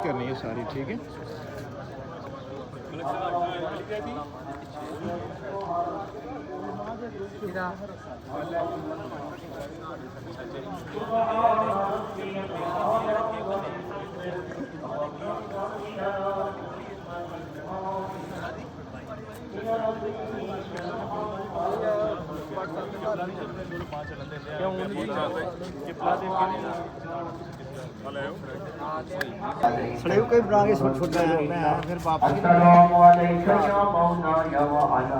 करनी है सारी, ठीक है। सड़े कोई ब्रांगे छोटा है मैं फिर वापस अस्सलामु अलैका या मौलाया व अला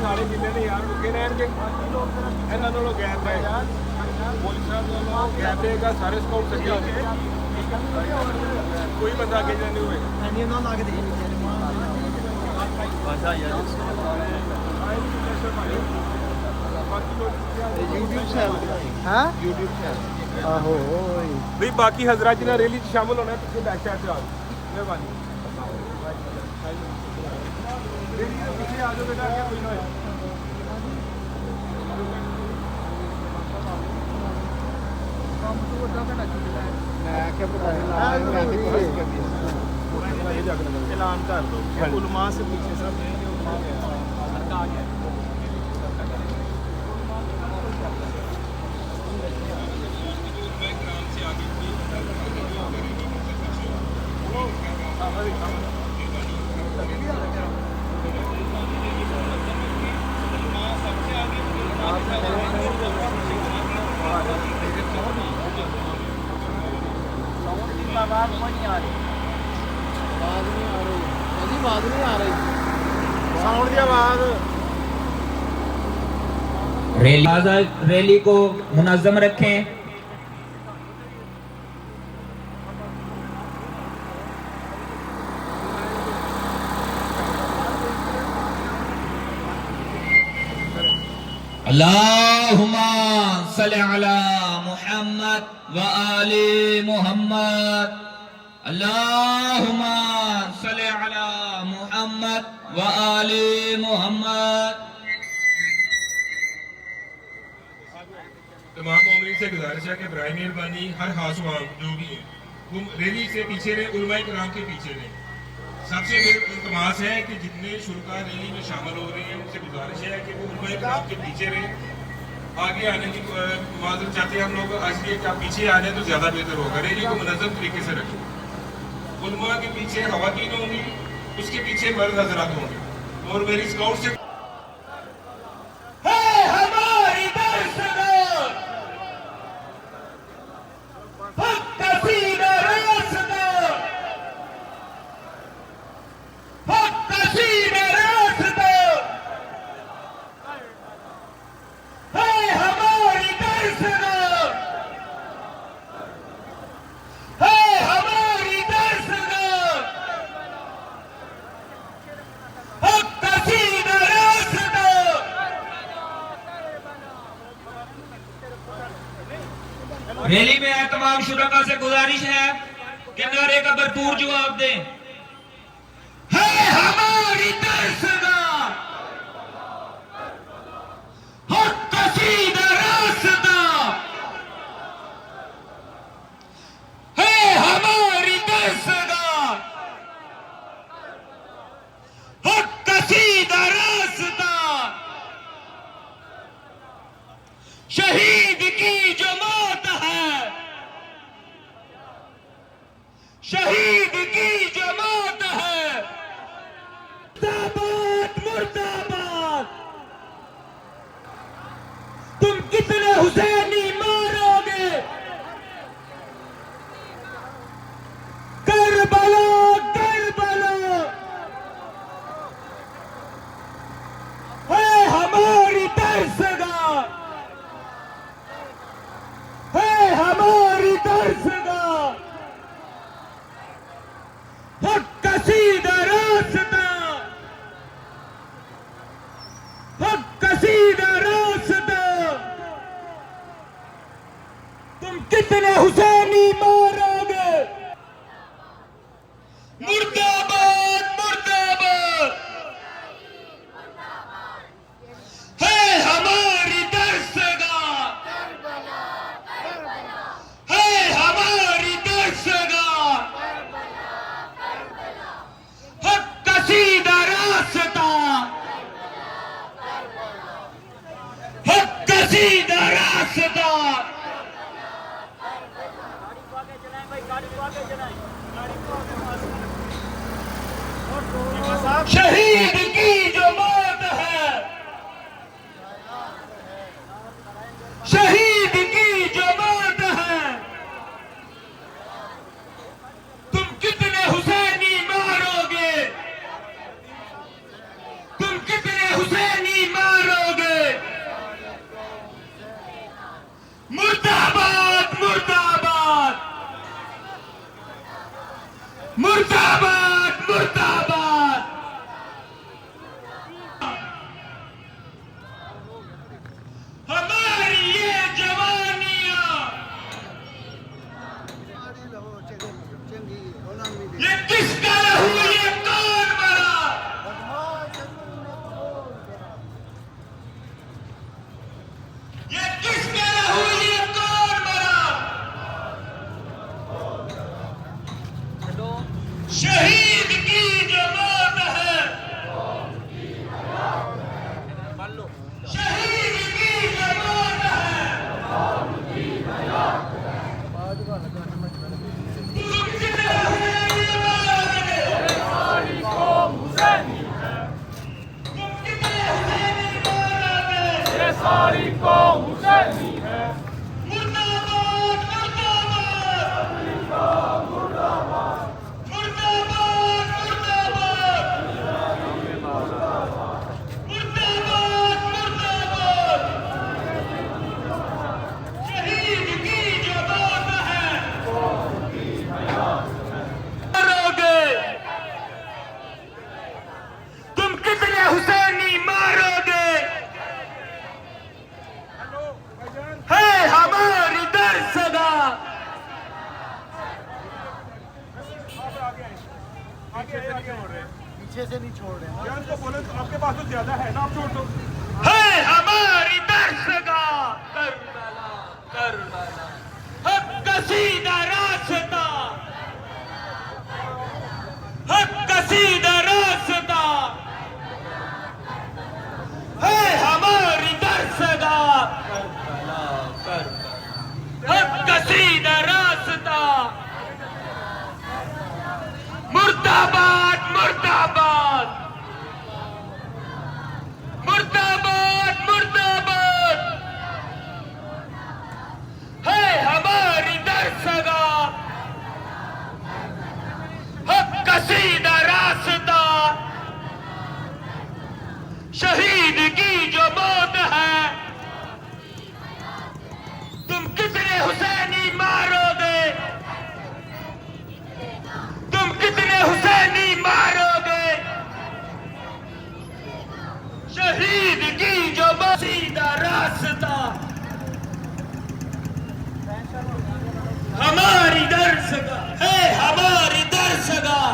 सारे जिले ने यार रुके रहने इन्होंने गैर पे पुलिस गैर देगा सारे स्कूल सके कोई बंदा आगे जाने हुए आहो भाई बाकी हजरा जिन्हें रैली शामिल होना है पिछले बैक साइड से आओ मेहरबानी पीछे आ जाओ बेटा क्या कोई ना ऐलान कर दो उलमा से पीछे सब आवाज नहीं आ रही साउंड की आवाज रैली को मुनज़्ज़म रखें। अल्लाहुम्मा सल्लि अला मुहम्मद व आले मुहम्मद। अल्लाहुम्मा सल्लि अला मुहम्मद व आले मुहम्मद। तमाम मोमिन से गुजारिश है कि बराए मेहरबानी हर खासवाम जो भी है वो रैली से पीछे रहे, उलमाए किराम के पीछे रहे। सबसे मेरी इल्तमास है कि जितने शुरका रैली में शामिल हो रहे हैं उनसे गुजारिश है कि वो उलमाए किराम के पीछे रहे। आगे आने की माजरत चाहते हैं हम लोग, इसलिए कि आप पीछे आ जाए तो ज़्यादा बेहतर होगा। रैली को मुनज़्ज़म तरीके से रखें। उलमा के पीछे ख़वातीन होंगी, उसके पीछे मर्द हज़रात होंगे और मेरी स्काउट से रैली में आए तमाम शुरका से गुजारिश है कि नारे का भरपूर जवाब दें। है हमारी दरसगार हक कसीदा रास्ता, है हमारी दरसगार हक कसीदा रास्ता। शहीद की जो मौत है शहीद की जो मौत है, मुर्दाबाद मुर्दाबाद। तुम कितने हुसैनी मारोगे, करबला करबला है हमारी दर्शगाह, है हमारी दर्शगाह। हक का सीधा रास्ता, हक का सीधा रास्ता। तुम कितने हुसैनी मारोगे, मुर्दाबाद मुर्दाबाद है हमारी दर्शगाह, है हमारी दर्शगाह। हक का सीधा रास्ता, हक का सीधा रास्ता। शहीद की जो मौत है, शहीद की जो मौत है। तुम कितने हुसैनी मारोगे, तुम कितने हुसैनी मारोगे। मुर्दाबाद मुर्दाबाद मुर्दाबाद मुर्दाबाद। हमारी ये जवानियां, ये किसका लहू, ये कौन मरा, ये किसका लहू, ये कौन मरा। शहीद की जो मौत है, शहीद की जो मौत है। तुम कितने हुसैनी मारोगे, तुम कितने हुसैनी मारोगे। ये सारी कौम हुसैनी है। मुर्दाबाद मुर्दाबाद मुर्दाबाद मुर्दाबाद मुर्दाबाद। शहीद की जो मौत है, मारोगे। तुम कितने हुसैनी मारोगे, है हमारी दर्शगाह। पीछे से नहीं छोड़ रहे यार, उनको बोले तो आपके पास तो ज्यादा है ना, आप छोड़ दो। है हमारी दर्शगाह, करबला करबला। हक का सीधा रास्ता, हक का सीधा रास्ता। है हमारी दर्शगाह, करबला करबला। हक का सीधा रास्ता। मुर्दाबाद मुर्दाबाद मुर्दाबाद मुर्दाबाद है हमारी दर्शगाह। हक का सीधा रास्ता, शहीद की जो मौत है। तुम कितने हुसैनी मारोगे, तुम कितने हुसैनी मारोगे। शहीद की जो सीधा रास्ता, हमारी दर्शगाह है हमारी दर्शगाह।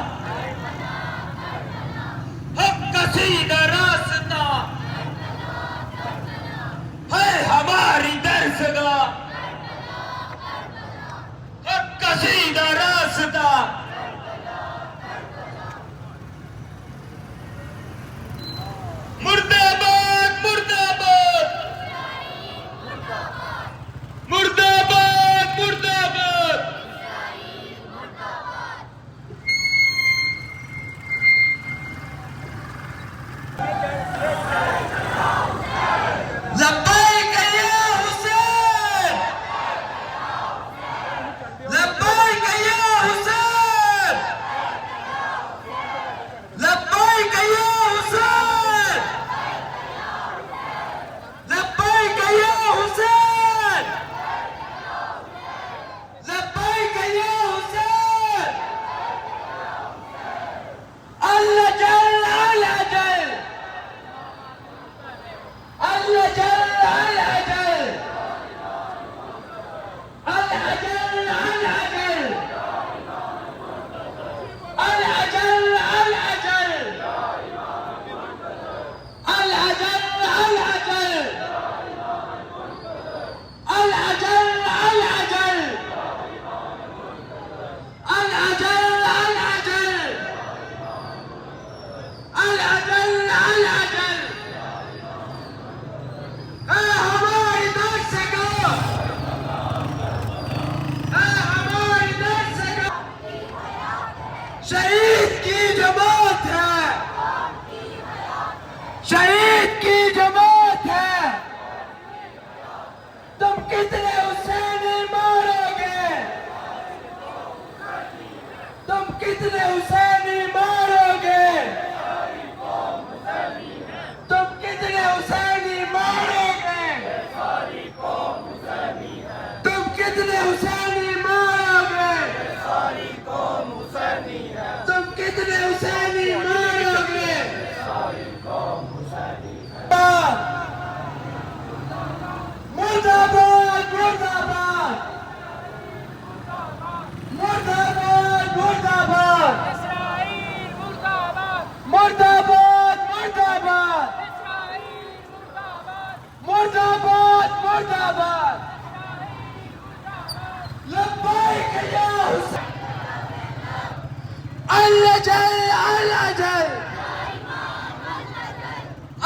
अल्लाह जल अल्लाह जल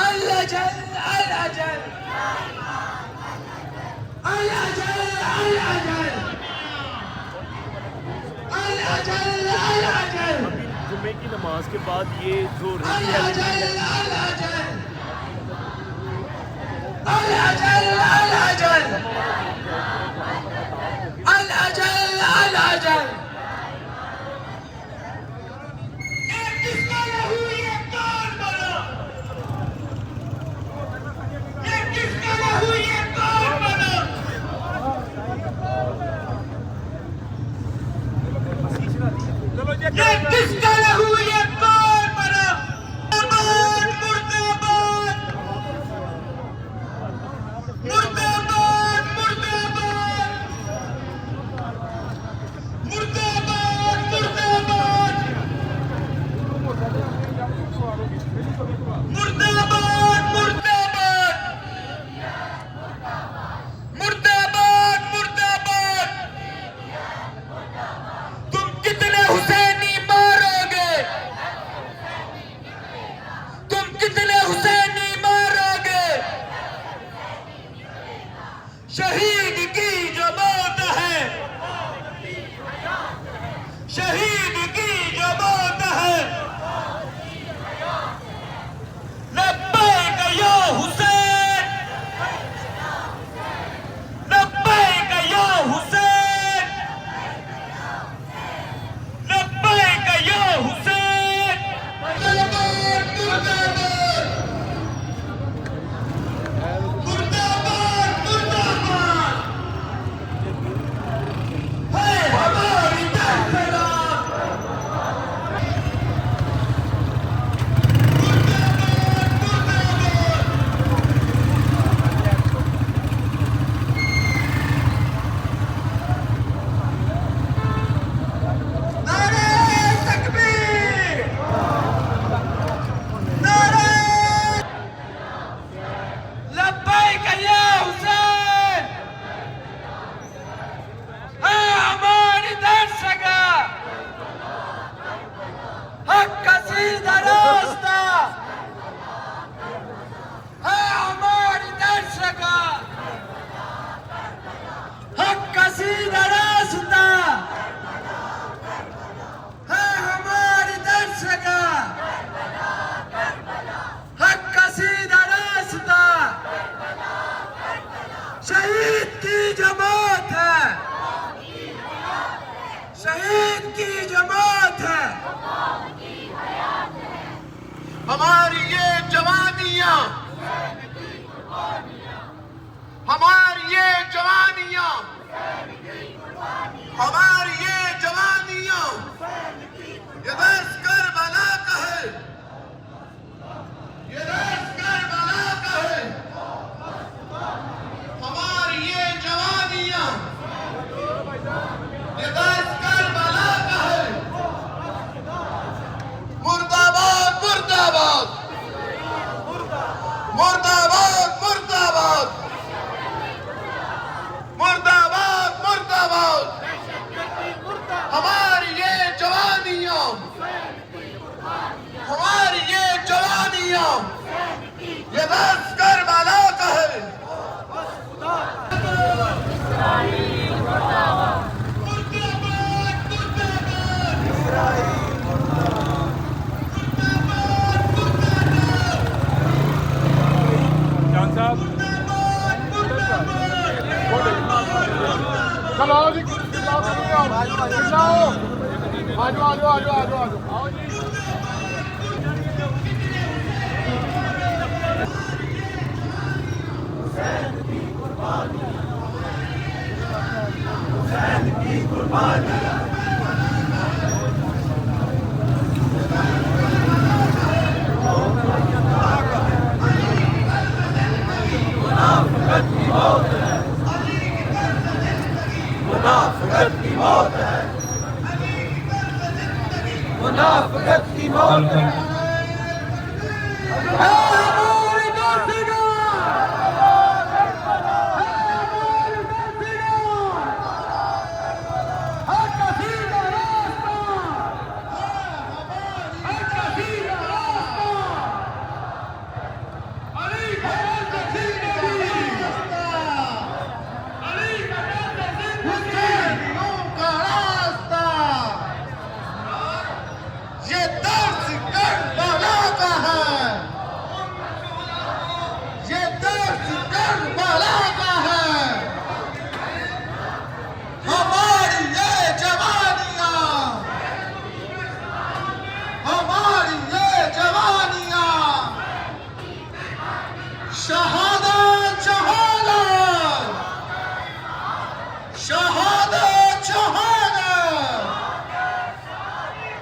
अल्लाह जल अल्लाह जल अल्लाह जल अल्लाह जल अल्लाह जल अल्लाह जल। जुम्मे की नमाज के बाद ये जो अल्लाह जल अल्लाह जल अल्लाह जल अल्लाह जल अल्लाह जल अल्लाह जल। ये किसका लहू ये कौन बना? ये किसका लहू ये कौन बना? ये किसका लहू ये कौन बना? मुर्दाबाद मुर्दाबाद मुर्दाबाद मुर्दाबाद मुर्दाबाद मुर्दाबाद मुर्दाबाद मुर्दाबाद। तुम कितने हुसैनी मारोगे? तुम कितने हुसैनी मारोगे? शहीद की जो मौत है, शहीद की जो मौत है, लब्बैक या हुसैन, लब्बैक या हुसैन, लब्बैक या हुसैन। मुर्दाबाद मुर्दाबाद मुर्दाबाद है हमारी दहशत। नारे तकबीर, नारे लब्बैक या हुसैन। है हमारी दरसगाह, हक का सीधा रास्ता, है हमारी दरसगाह, हक का सीधा रास्ता, है हमारी दरसगाह, हक का सीधा रास्ता। शहीद की जमात है, शहीद की जमात है। हमारी ये जवानियां, हमारी ये जवानियां, हमारी ये जवानियां, ये दर्द करबला का है, ये दर्द करबला का है। हमारी ये जवानियां, ये दर्द करबला का है। मुर्दाबाद मुर्दाबाद मुर्दाबाद मुर्दाबाद मुर्दाबाद मुर्दाबाद। हमारी ये जवानियां, हमारी ये जवानियां, ये दर्द करबला का है। जान साहब चलो आओ जी, चिल्लाओ चिल्लाओ चिल्लाओ, आ जाओ आ जाओ आ जाओ आ जाओ आओ जी। मुनाफिकत की मौत है, मुनाफिकत की मौत है।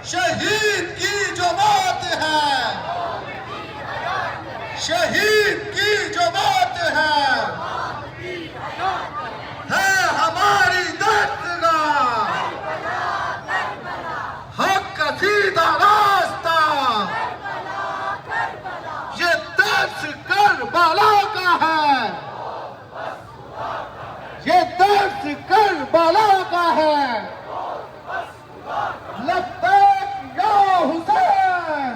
शहीद की जो मौत है, शहीद की जो मौत है हमारी दस्तगाह, हक का सीधा रास्ता, ये दर्श करबला का है, ये दर्श करबला का है। लब्बैक या हुसैन,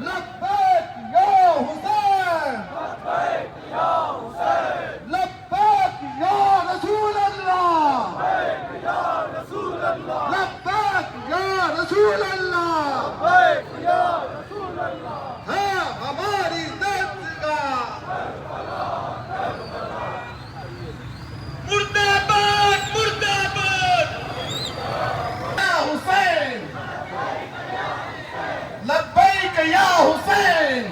लब्बैक या हुसैन, लब्बैक या रसूल अल्लाह, लब्बैक या रसूल अल्लाह, है हमारी दस्तगाह। मुर्दाबाद मुर्दाबाद या हुसैन, लब्बैक या हुसैन,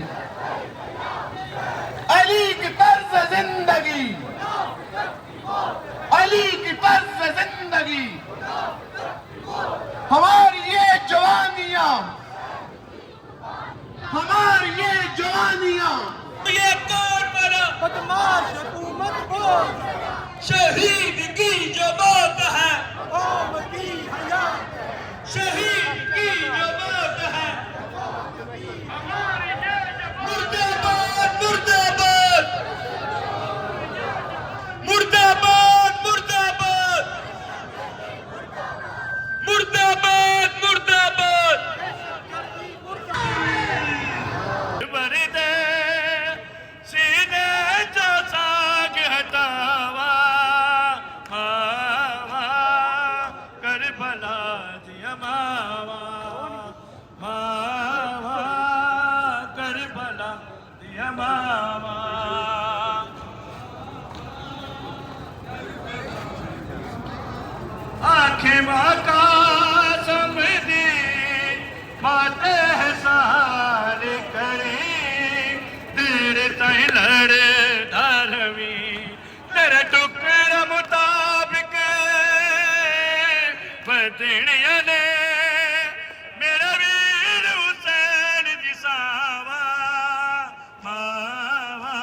अली की तर्ज जिंदगी, अली की तर्ज जिंदगी, हमारी ये जवानियां, हमारी ये जवानियां, ये कौन बना बदमाश हुकूमत को शहीद की जो मौत है, कौम की हयात, शहीद की जो मौत है। मुर्दाबाद मुर्दाबाद मुर्दाबाद मुर्दाबाद मुर्दाबाद मुर्दाबाद बरदे सीने जो साग हटावा मावा करबला दिया मावा मावा करबला दिया मावा। आंखें माँ का समझी माते सारे करे तेरे ताई लड़े धारवी तेरे टुकड़े मुताबिक बदनिया ने मेरा वीर हुसैन जिसावा मावा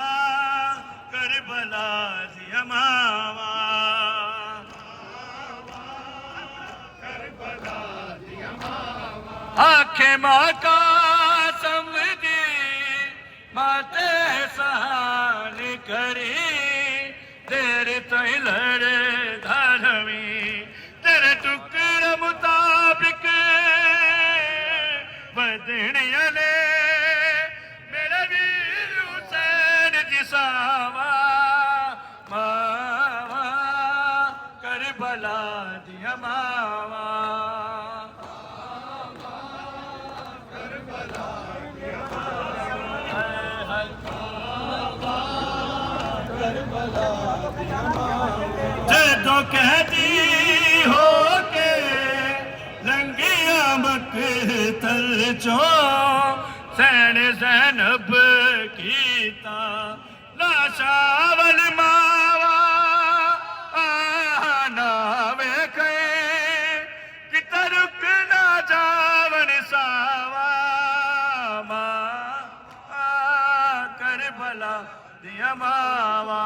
करबला दिया मावा। आंखें माँ का समझी माते सहान करी तेरे तय लड़े धारवी तेरे टुकड़े मुताबिक बदनिया ने मेरा वीर हुसैन जिसावा मावा करबला दिया मावा। जो कहती हो के लंगिया मकतल चो सैन ज़ैनब कीता लाशावल मावा आना वेखे कि तरुक ना जावन सावा माँ करबला दिया मावा।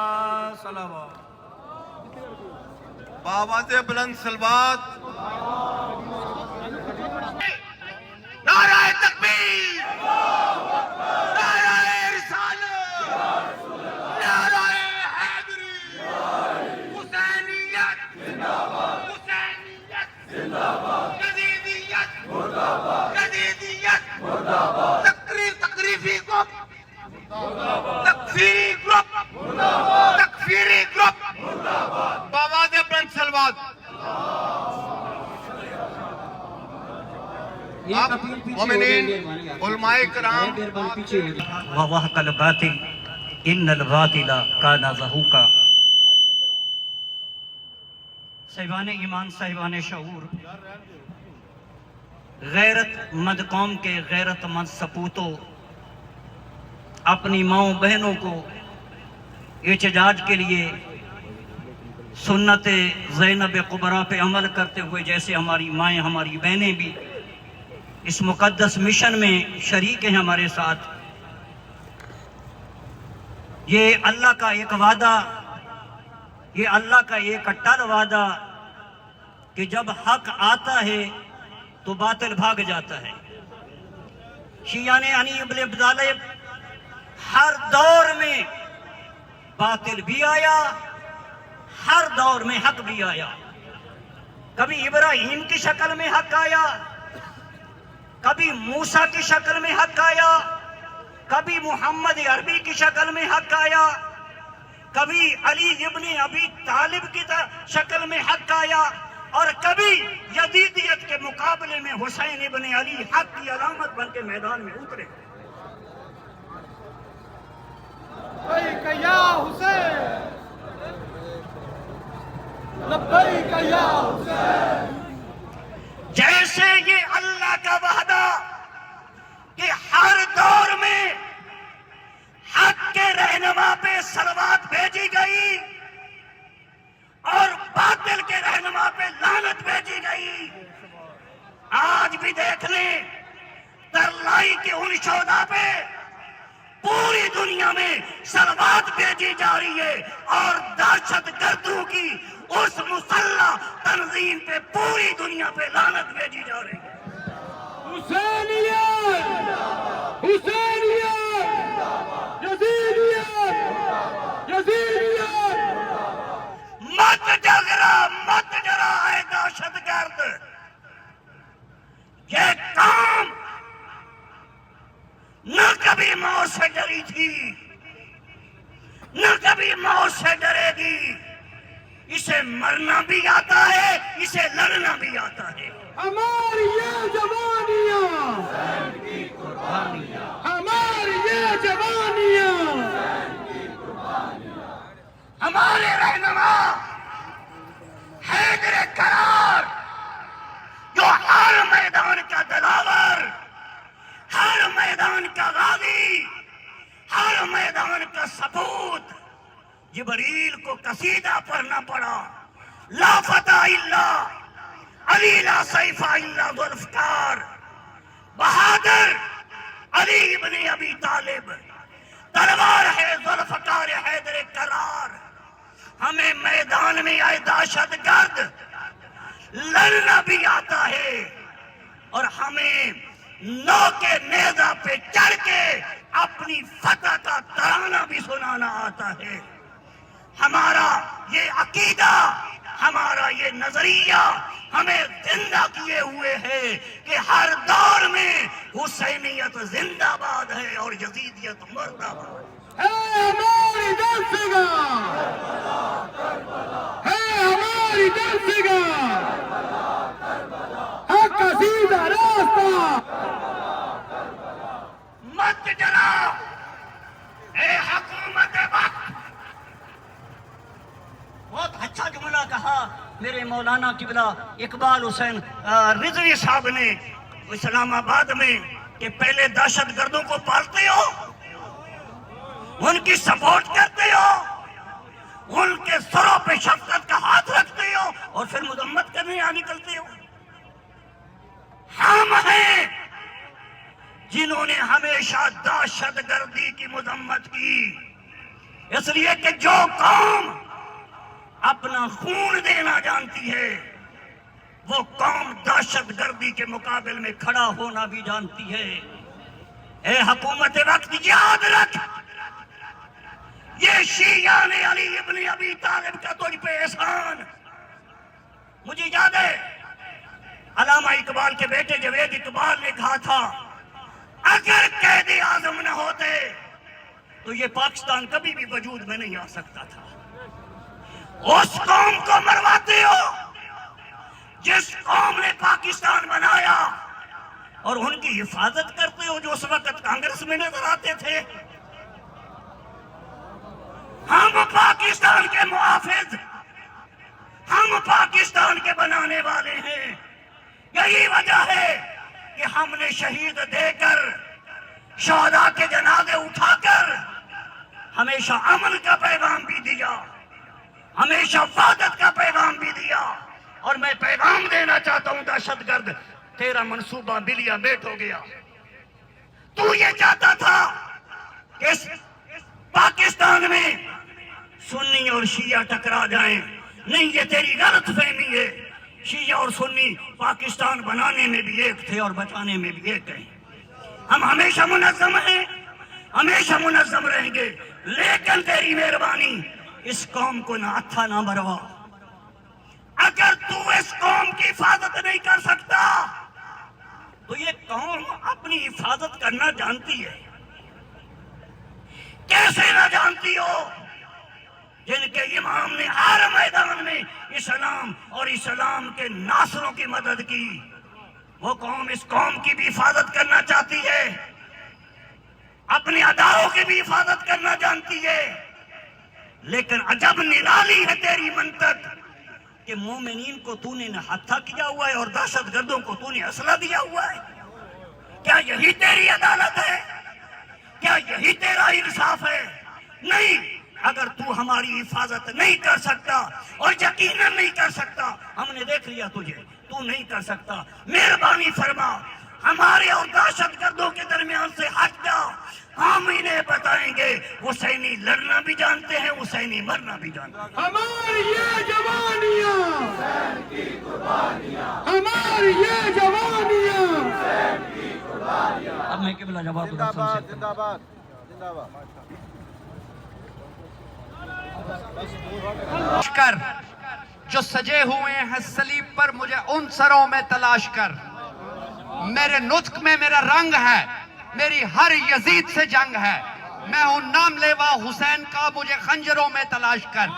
सलावा बाबा से बुलंद सलवात। नाराए तकबीर, नाराए रिसालत, नाराए हैदरी, हुसैनियत जिंदाबाद, हुसैनियत जिंदाबाद, यजीदियत मुर्दाबाद, यजीदियत मुर्दाबाद, तकरीफी ग्रुप मुर्दाबाद, तकफीरी ग्रुप मुर्दाबाद, तकफीरी ग्रुप मुर्दाबाद। बाबा से बुलंद सलवात। मोमिनीन, उलमाए कराम, वह कल बातिल इन्नल बातिला काना ज़हूका। साहिबान ईमान, साहिबान शऊर, गैरतमंद कौम के गैरतमंद सपूतों, अपनी माओ बहनों को एहतजाज के लिए सुन्नत ज़ैनब कुबरा पे अमल करते हुए, जैसे हमारी माएँ, हमारी बहनें भी इस मुक़द्दस मिशन में शरीक हैं हमारे साथ। ये अल्लाह का एक वादा, ये अल्लाह का एक अट्टल वादा कि जब हक आता है तो बातिल भाग जाता है। शियाने अली इब्न अबी तालिब हर दौर में बातिल भी आया, हर दौर में हक भी आया। कभी इब्राहिम की शक्ल में हक आया, कभी मूसा की शक्ल में हक आया, कभी मोहम्मद अरबी की शक्ल में हक आया, कभी अली इब्न अबी तालिब की शक्ल में हक आया, और कभी यजीदियत के मुकाबले में हुसैन इब्न अली हक की अलामत बन के मैदान में उतरे। लब्बैक या हुसैन, लब्बैक या हुसैन। जैसे ये अल्लाह का वादा कि हर दौर में हक के रहनुमा पे सलवात भेजी गई और बातिल के रहनुमा पे लानत भेजी गई, आज भी देख लें तरलाई के उन शोधा पे पूरी दुनिया में सलवात भेजी जा रही है और दहशतगर्दों की उस मुसल्लह तंजीम पे पूरी दुनिया पे लानत भेजी जा रही है। हुसैनियत, हुसैनियत, यजीदियत, यजीदियत। मत डरा है दहशतगर्द। ये काम न कभी मौत से डरी थी, न कभी मौत से डरेगी। इसे मरना भी आता है, इसे लड़ना भी आता है। हमारी ये जवानियां, हमारी ये जवानियां, हमारे रहनुमा हैदर करार, जो हर मैदान का दलावर, हर मैदान का गाजी, हर मैदान का सपूत। जिब्रील को कसीदा पढ़ना पड़ा, ला फता इल्ला अली, ला सैफा इल्ला जुल्फकार। बहादुर अली इब्न अबी तालिब, तलवार है जुल्फकार हैदर करार। हमें मैदान में आए दहशतगर्द लड़ना भी आता है और हमें नौ के नेजा पे चढ़ के अपनी फतह का तराना भी सुनाना आता है। हमारा ये अकीदा, हमारा ये नजरिया हमें जिंदा किए हुए है कि हर दौर में हुसैनियत जिंदाबाद है और यजीदियत मुर्दाबाद है। हमारी दस्तगाह, है हमारी दस्तगाह, हक का सीधा रास्ता। मत डरा ए हुकूमत वक्त। बहुत अच्छा जुमला कहा मेरे मौलाना किबला इकबाल हुसैन रिजवी साहब ने इस्लामाबाद में कि पहले दहशतगर्दों को पालते हो, उनकी सपोर्ट करते हो, उनके सरों पे शफकत का हाथ रखते हो और फिर मजम्मत करने यहाँ निकलते हो। हम हैं जिन्होंने हमेशा दहशतगर्दी की मजम्मत की, इसलिए कि जो कौम अपना खून देना जानती है वो कौम दहशतगर्दी के मुकाबले में खड़ा होना भी जानती है। ए हुकूमत वक्त याद रख, ये शिया ने अली इब्न अबी तालिब का तुझ पे एहसान। मुझे याद है अल्लामा इकबाल के बेटे जवेद इकबाल ने कहा था, अगर कैद आजम न होते तो ये पाकिस्तान कभी भी वजूद में नहीं आ सकता था। उस कौम को मरवाते हो जिस कौम ने पाकिस्तान बनाया और उनकी हिफाजत करते हो जो उस वक्त कांग्रेस में नजर आते थे। हम पाकिस्तान के मुहाफिज, हम पाकिस्तान के बनाने वाले हैं। यही वजह है कि हमने शहीद देकर, शोहदा के जनाजे उठाकर हमेशा अमन का पैगाम भी दिया। हमेशा वहादत का पैगाम भी दिया। और मैं पैगाम देना चाहता हूं दहशतगर्द, तेरा मंसूबा बिलिया बेट हो गया। तू ये चाहता था कि इस पाकिस्तान में सुन्नी और शिया टकरा जाएं। नहीं, ये तेरी गलत फहमी है। शिया और सुन्नी पाकिस्तान बनाने में भी एक थे और बचाने में भी एक हैं। हम हमेशा मुनज़्ज़म हैं, हमेशा मुनज़्ज़म रहेंगे, लेकिन तेरी मेहरबानी इस कौम को ना अच्छा ना मरवा। अगर तू इस कौम की हिफाजत नहीं कर सकता तो ये कौम अपनी हिफाजत करना जानती है। कैसे ना जानती हो? जिनके इमाम ने हर मैदान में इस्लाम और इस्लाम के नासरों की मदद की, वो कौम इस कौम की भी हिफाजत करना चाहती है, अपने अदाओं की भी हिफाजत करना जानती है। लेकिन अजब निराली है तेरी मंतक कि मोमिनीन को तूने हत्या किया हुआ है और दहशतगर्दों को तूने असला दिया हुआ है। क्या यही तेरी अदालत है? क्या यही तेरा इंसाफ है? नहीं, अगर तू हमारी हिफाजत नहीं कर सकता और यकीनन नहीं कर सकता, हमने देख लिया तुझे, तू नहीं कर सकता, मेहरबानी फरमा हमारे और दहशतगर्दों के दरमियान से हट जा। हम इन्हें बताएंगे हुसैनी लड़ना भी जानते हैं, हुसैनी मरना भी जानते हैं। हमारी ये जवानियां, हमारी ये जवानियां। अब मैं केवल जवाब जिंदाबाद जिंदाबाद जिंदाबाद। कर जो सजे हुए हैं सलीब पर, मुझे उन सरों में तलाश कर। मेरे नुत्क में मेरा रंग है, मेरी हर यजीद से जंग है। मैं हूं नाम लेवा हुसैन का, मुझे खंजरों में तलाश कर।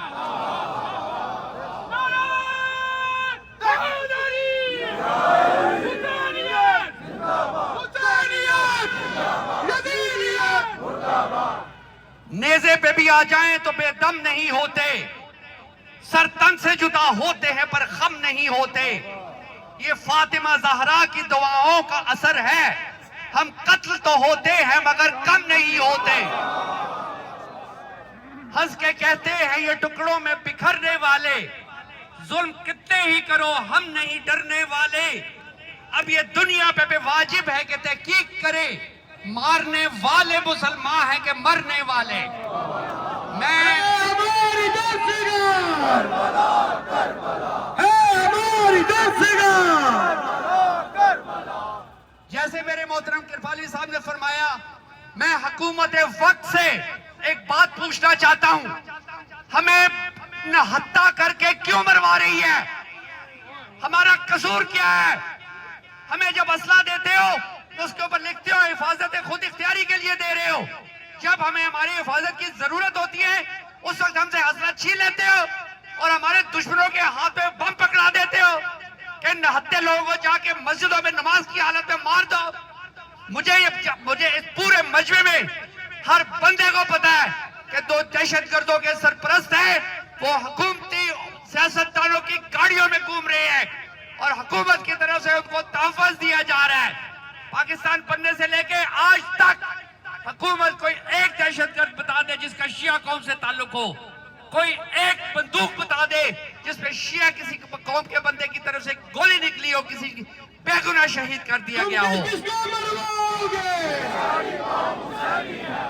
नेज़े पे भी आ जाएं तो बेदम नहीं होते, सर तन से जुदा होते हैं पर खम नहीं होते। ये फातिमा ज़हरा की दुआओं का असर है। हम कत्ल तो होते हैं मगर कम नहीं होते। हंस के कहते हैं ये टुकड़ों में बिखरने वाले, जुल्म कितने ही करो हम नहीं डरने वाले। अब ये दुनिया पे भी वाजिब है कि तहकीक करे, मारने वाले मुसलमान हैं कि मरने वाले। मैं हमारी जैसे मेरे मोहतरम किरपाली साहब ने फरमाया, मैं हुकूमत वक्त से एक बात पूछना चाहता हूं, हमें हत्या करके क्यों मरवा रही है? हमारा कसूर क्या है? हमें जब असला देते हो तो उसके ऊपर लिखते हो हिफाजत खुद इख्तियारी के लिए दे रहे हो। जब हमें हमारी हिफाजत की जरूरत होती है उस वक्त हमसे असला छीन लेते हो और हमारे दुश्मनों के हाथ में बम पकड़ा देते हो कि नहत्ते लोगों को जाके मस्जिदों में नमाज की हालत में मार दो। मुझे इस पूरे मजमे में हर बंदे को पता है कि दो दहशतगर्दों के सरपरस्त हैं, वो हुकूमती सियासतदानों की गाड़ियों में घूम रहे हैं और हुकूमत की तरफ से उनको तहफ़्फ़ुज़ दिया जा रहा है। पाकिस्तान बनने से लेके आज तक हुकूमत कोई एक दहशतगर्द बता दे जिसका शिया कौम से ताल्लुक हो, कोई एक बंदूक बता दे जिसपे शिया किसी कौम के बंदे की तरफ से गोली निकली हो, किसी बेगुनाह शहीद कर दिया गया हो। किसको मरवाओगे?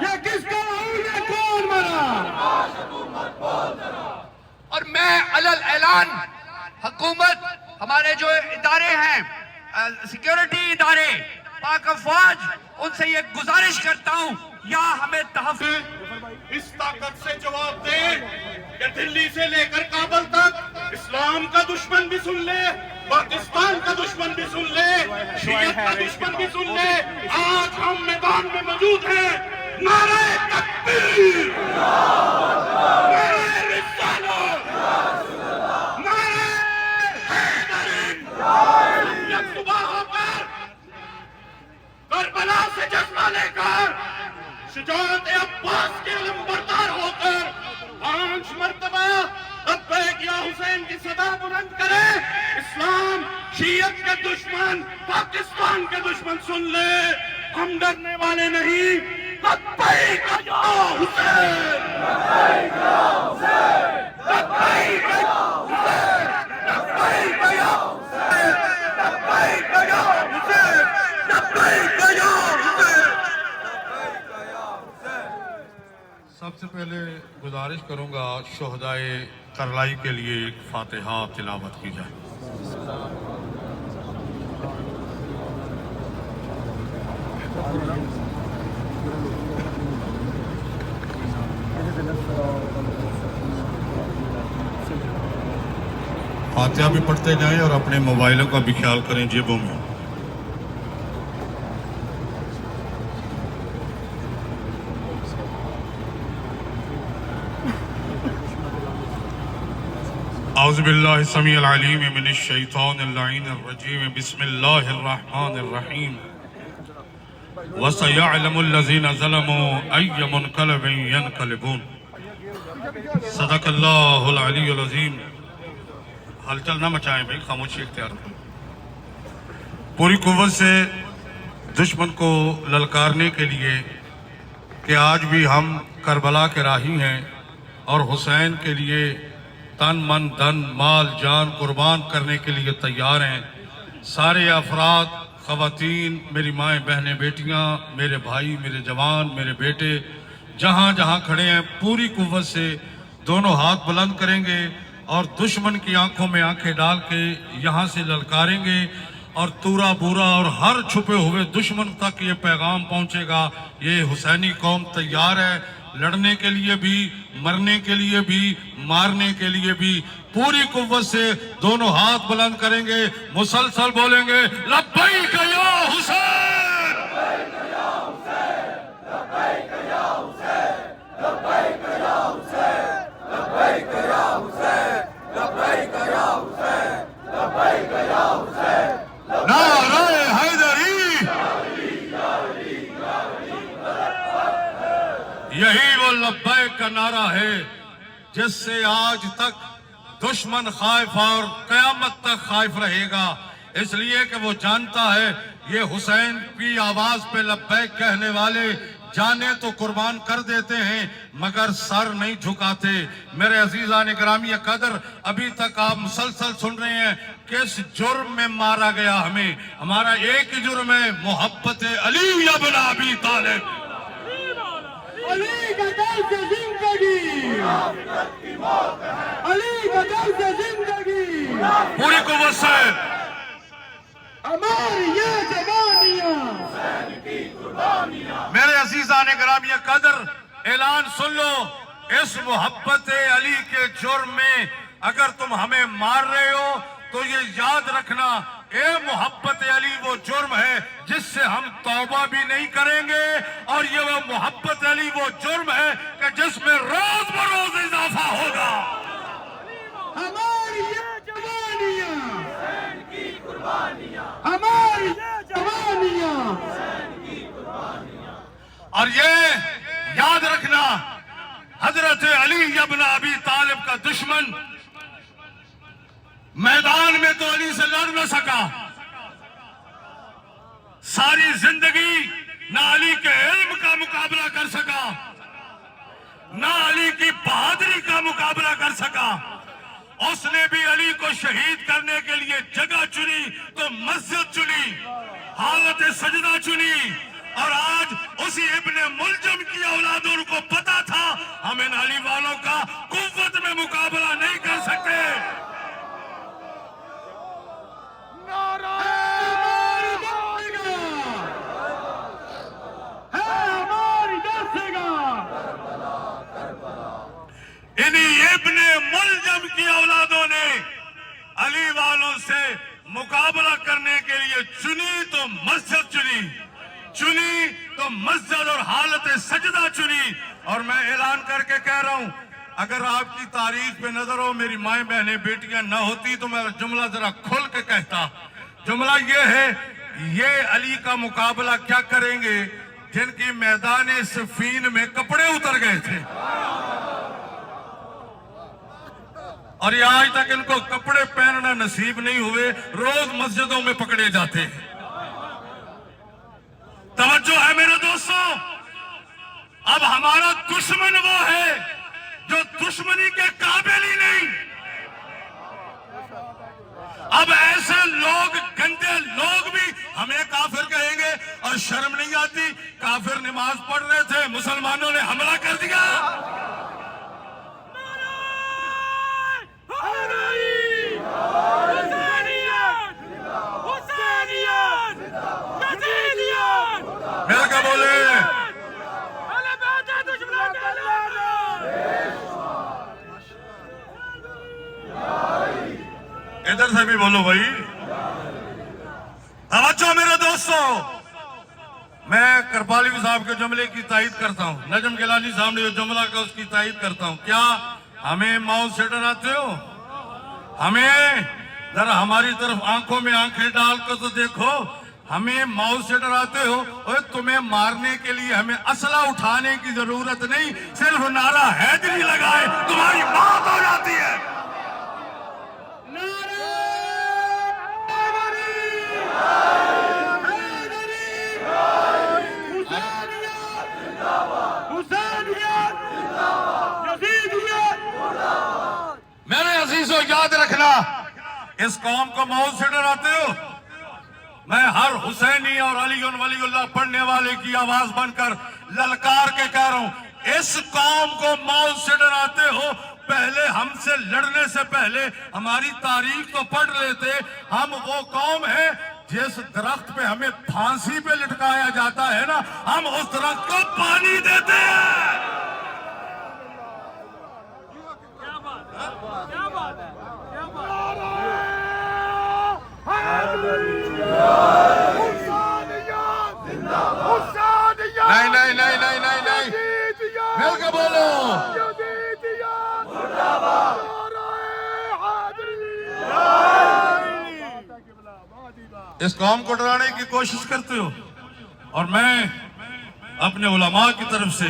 ये किसको कौन मरा? और मैं अलल ऐलान हुकूमत, हमारे जो इदारे हैं, सिक्योरिटी इदारे, पाक अफवाज, उनसे ये गुजारिश करता हूं, या हमें तहफ़्फ़ुज़ इस ताकत से जवाब दे कि दिल्ली से लेकर काबल तक इस्लाम का दुश्मन भी सुन ले, पाकिस्तान का दुश्मन भी सुन ले, शियत का दुश्मन भी सुन ले। आज हम मैदान में मौजूद हैं। नारे तकबीर, नारे रिसालत, नारे हैदरी। जब सुबह होकर करबला से जज्बा लेकर शुजाअत अब्बास के अलंबरदार होकर 5 मरतबा लब्बैक या हुसैन की सदा बुलंद करे। इस्लाम शियत के दुश्मन, पाकिस्तान के दुश्मन सुन ले, हम डरने वाले नहीं। लब्बैक या हुसैन, लब्बैक या हुसैन, लब्बैक सबसे पहले गुजारिश करूंगा शोहदाए करलाई के लिए एक फातिहा तिलावत की जाए। फातिहा भी पढ़ते जाएं और अपने मोबाइलों का भी ख्याल करें जेबों में। औज़ुबिल्लाहि समीउल अलीम मिनश शैतानिर रजीम बिस्मिल्लाहिर रहमानिर रहीम वसयअलमुल लज़ीना ज़लमू अय्य मुनक़लबिन यनक़लिबून। सदक़ल्लाहुल अलीयुल अज़ीम। हलचल ना मचाएं भाई, खामोशी इख्तियार करें। पूरी कुव्वत से दुश्मन को ललकारने के लिए कि आज भी हम करबला के राही हैं और हुसैन के लिए तन मन धन माल जान कुर्बान करने के लिए तैयार हैं। सारे अफराद, ख़वातीन, मेरी माएँ बहनें बेटियाँ, मेरे भाई, मेरे जवान, मेरे बेटे जहाँ जहाँ खड़े हैं पूरी कुव्वत से दोनों हाथ बुलंद करेंगे और दुश्मन की आंखों में आंखें डाल के यहाँ से ललकारेंगे और तूरा बूरा और हर छुपे हुए दुश्मन तक ये पैगाम पहुँचेगा, ये हुसैनी कौम तैयार है लड़ने के लिए भी, मरने के लिए भी, मारने के लिए भी। पूरी कुव्वत से दोनों हाथ बुलंद करेंगे, मुसलसल बोलेंगे लब्बैक या हुसैन, लब्बैक या हुसैन, लब्बैक या हुसैन, लब्बैक या हुसैन, लब्बैक या हुसैन, लब्बैक या हुसैन, लब्बैक या हुसैन। नारे हैदरी, यही वो लब्बैक का नारा है जिससे आज तक दुश्मन खाइफ और कयामत तक खाइफ रहेगा, इसलिए कि वो जानता है ये हुसैन की आवाज पे लब्बैक कहने वाले जाने तो कुर्बान कर देते हैं मगर सर नहीं झुकाते। मेरे अजीजान गिरामी कदर, अभी तक आप मुसलसल सुन रहे हैं किस जुर्म में मारा गया हमें। हमारा एक ही जुर्म है, मोहब्बत अली इब्न अबी तालिब। अली का दर्द जिंदगी, अली का दर्द जिंदगी, पूरी कुव्वत से हमारी ये जवानियां, मेरे अजीजान गिरामी कदर, ऐलान सुन लो, इस मोहब्बत अली के जुर्म में अगर तुम हमें मार रहे हो तो ये याद रखना, ए मोहब्बत अली वो जुर्म है जिससे हम तौबा भी नहीं करेंगे और ये वो मोहब्बत अली वो जुर्म है कि जिसमें रोज बरोज इजाफा होगा। हमारी ये जवानियां, हमारी ये जवानियां, और ये याद रखना, हजरत अली इब्न अबी तालिब का दुश्मन मैदान में तो अली से लड़ न सका, सारी जिंदगी ना अली के इल्म का मुकाबला कर सका, ना अली की बहादुरी का मुकाबला कर सका। उसने भी अली को शहीद करने के लिए जगह चुनी तो मस्जिद चुनी, हालत सजदा चुनी, और आज उसी इब्ने मुलजम की औलादों को पता था हम इन अली वालों का कुव्वत में मुकाबला नहीं कर सकते। इन्हीं इब्ने मुलजम की औलादों ने अली वालों से मुकाबला करने के लिए चुनी तो मस्जिद चुनी, चुनी तो मस्जिद और हालत सजदा चुनी। और मैं ऐलान करके कह रहा हूं, अगर आपकी तारीफ पे नजर हो मेरी माए बहनें बेटियां न होती तो मैं जुमला जरा खोल के कहता। जुमला ये है, ये अली का मुकाबला क्या करेंगे जिनकी मैदान सफीन में कपड़े उतर गए थे और ये आज तक इनको कपड़े पहनना नसीब नहीं हुए, रोज मस्जिदों में पकड़े जाते हैं। तवज्जो है मेरे दोस्तों, अब हमारा दुश्मन वो है जो दुश्मनी के काबिल ही नहीं। अब ऐसे लोग, गंदे लोग भी हमें काफिर कहेंगे और शर्म नहीं आती। काफिर नमाज पढ़ रहे थे, मुसलमानों ने हमला कर दिया। मेरा क्या बोले, इधर से भी बोलो भाई। तवज्जो मेरे दोस्तों, मैं करपाली साहब के जुमले की तायद करता हूँ। नजम गिलानी साहब ने जो जुमला का उसकी तायद करता हूँ। क्या हमें मौत से डराते हो? हमें जरा हमारी तरफ आंखों में आंखें डालकर तो देखो, हमें मौत से डराते हो। और तुम्हें मारने के लिए हमें असला उठाने की जरूरत नहीं, सिर्फ नारा हैदरी लगाए तुम्हारी मौत हो जाती है। मेरे अजीजों, याद रखना, इस कौम को मौत से डराते हो। मैं हर हुसैनी और अली वलीउल्लाह पढ़ने वाले की आवाज बनकर ललकार के कह रहा हूं, इस कौम को मौत से डराते हो। पहले हमसे लड़ने से पहले हमारी तारीख तो पढ़ लेते। हम वो कौम है जिस दरख्त पे हमें फांसी पे लटकाया जाता है ना, हम उस दरख्त को पानी देते हैं। नहीं नहीं नहीं नहीं नहीं नहीं, मिलकर बोलो। इस कौम को डराने की कोशिश करते हो। और मैं अपने उलमा की तरफ से,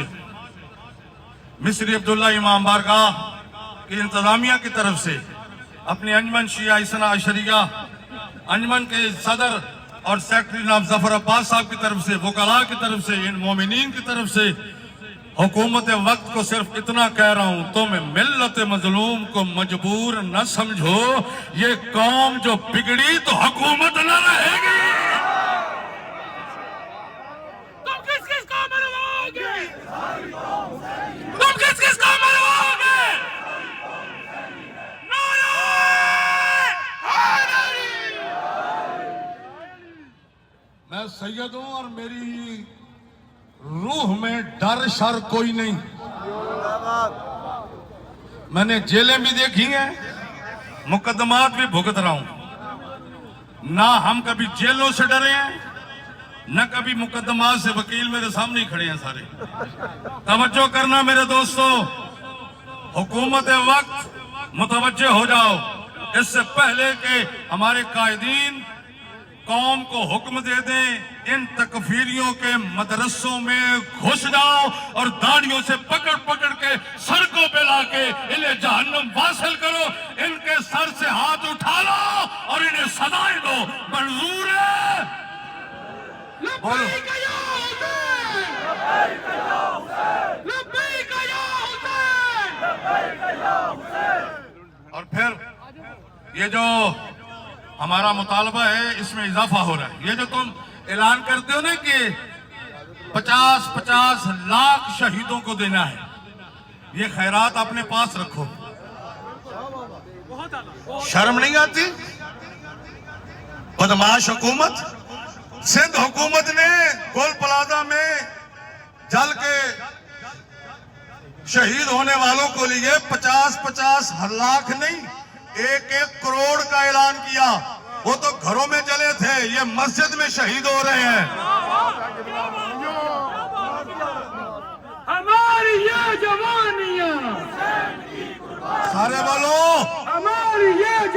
मिस्री अब्दुल्ला इमाम बारगाह की इंतजामिया की तरफ से, अपनी अंजमन शिया इस्ना अशरिया अंजमन के सदर और सेक्रेटरी जनाब जफर अब्बास साहब की तरफ से, वकला की तरफ से, इन मोमिनीन की तरफ से हुकूमत वक्त को सिर्फ इतना कह रहा हूं, तुम मिल्लत मजलूम को मजबूर न समझो। ये कौम जो बिगड़ी तो हुकूमत न रहेगी। तुम किस किस को मरवाओगे? तुम किस किस को मरवाओगे? मैं सैयद हूं और मेरी रूह में डर शर कोई नहीं। मैंने जेलें भी देखी हैं, मुकदमात भी भुगत रहा हूं। ना हम कभी जेलों से डरे हैं, न कभी मुकदमात से। वकील मेरे सामने ही खड़े हैं सारे। तवज्जो करना मेरे दोस्तों, हुकूमत वक्त मुतवज्जे हो जाओ। इससे पहले कि हमारे कायदीन कौम को हुक्म दे दें, इन तकफीरियों के मदरसों में घुस जाओ और दाढ़ियों से पकड़ पकड़ के सड़कों पे लाके इन्हें जहन्नुम वासिल करो। इनके सर से हाथ उठा लो और इन्हें सजाएं दो। मंजूर है? बोलो। और फिर ये जो हमारा मुतालबा है, इसमें इजाफा हो रहा है। ये जो तुम ऐलान करते हो ना कि 50-50 लाख शहीदों को देना है, ये खैरात अपने पास रखो। शर्म नहीं आती? बदमाश हुकूमत। सिंध हुकूमत ने गोल प्लाजा में जल के शहीद होने वालों को लिए 50-50 लाख नहीं, 1-1 करोड़ का ऐलान किया। वो तो घरों में जले थे, ये मस्जिद में शहीद हो रहे हैं। हमारी ये जवानियां, सारे बोलो, हमारी ये